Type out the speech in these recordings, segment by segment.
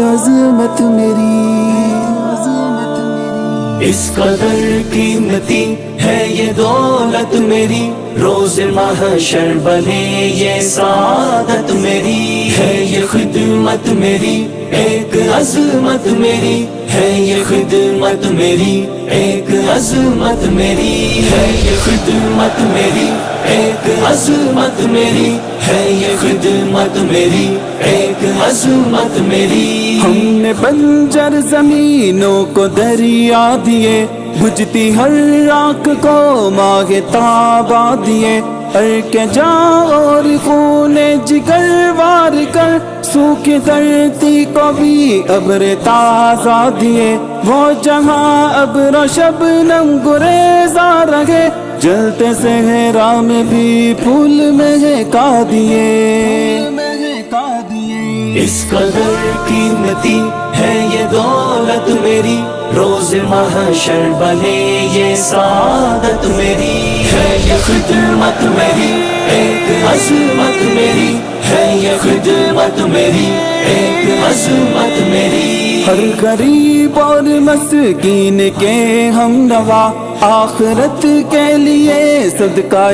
عظمت میری، اس قدر قیمتی ہے یہ دولت میری، روز محشر بنے یہ سعادت میری، ہے یہ خدمت میری ایک عظمت میری، ہے یہ خدمت میری ایک عظمت میری، ہے یہ خدمت میری ایک عظمت میری، ہے یہ خدمت میری ایک عظمت میری۔ ہم نے بنجر زمینوں کو دریا دیے، بجھتی ہر راکھ کو ماہ تابا دیے، کے جا اور خون جگر وار کر، سوکھی دھرتی کو بھی ابر تازہ دیے، وہ جہاں ابر و شبنم گریزاں رہے، جلتے صحرا میں بھی پھول مہکا دیے۔ اس قدر قیمتی ہے یہ دولت میری، روز محشر بنے یہ سعادت میری، ہے یہ خدمت میری ایک عظمت میری، ہے یہ خدمت میری ایک عظمت میری۔ ہر غریب اور مسکین کے ہمنوا، آخرت کے لیے صدقہ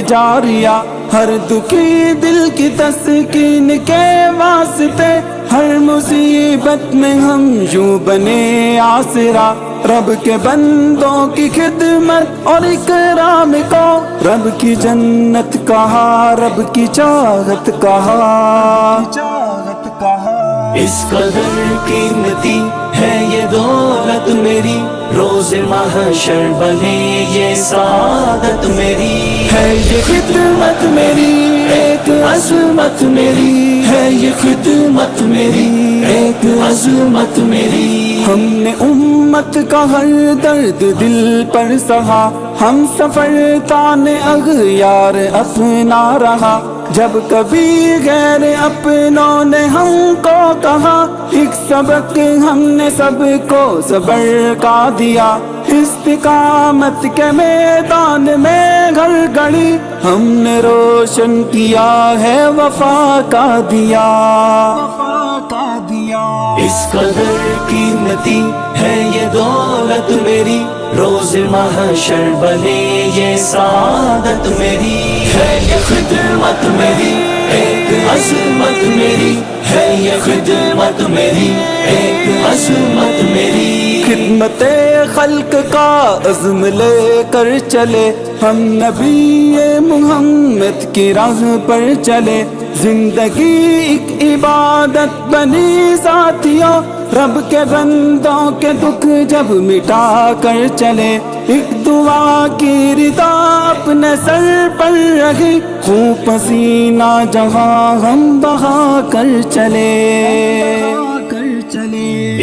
جاریہ، ہر دکھی دل کی تسکین کے واسطے، ہر مصیبت میں ہم یوں بنے آسرا، رب کے بندوں کی خدمت اور اکرام کو، رب کی جنت کہا، رب کی چاہت کہا۔ اس قدر قیمتی ہے یہ دولت میری، روز محشر بنے یہ سعادت میری، ہے یہ خدمت میری ایک عظمت میری، ہے یہ خدمت میری ایک عظمت میری۔ ہم نے امت کا ہر درد دل پر سہا، ہم سفر تان اغیار اپنا رہا، جب کبھی غیر اپنوں نے ہم کو کہا، ایک سبق ہم نے سب کو صبر کا دیا، استقامت کے میدان میں گھر گڑی، ہم نے روشن کیا ہے وفا کا دیا۔ اس قدر قیمتی ہے یہ دولت میری، روز محشر بنے یہ سعادت میری، ہے یہ خدمت میری ایک عظمت میری، ہے یہ خدمت میری ایک عظمت میری۔ خدمت خلق کا عزم لے کر چلے، ہم نبی محمد کی راہ پر چلے، زندگی ایک عبادت بنی ساتھیوں، رب کے بندوں کے دکھ جب مٹا کر چلے، ایک دعا کی رضا اپنے سر پر رہی، خون پسینہ جہاں ہم بہا کر چلے۔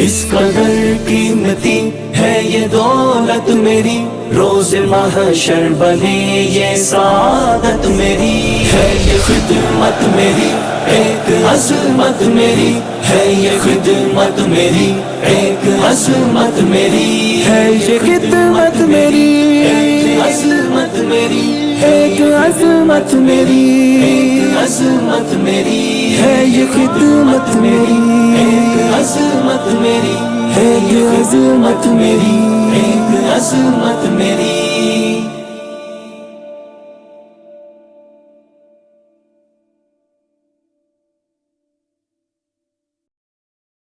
اس قدر قیمتی ہے یہ دولت میری، روز محشر بنے یہ سعادت میری، ہے یہ خدمت میری ایک عظمت میری، ہے یہ خدمت میری ایک عظمت میری، ہے یہ خدمت میری ایک عظمت میری، ایک عظمت میری، ایک عظمت میری، ہے یہ خدمت میری، ایک عظمت میری، ہے یہ عظمت میری، ایک عظمت میری۔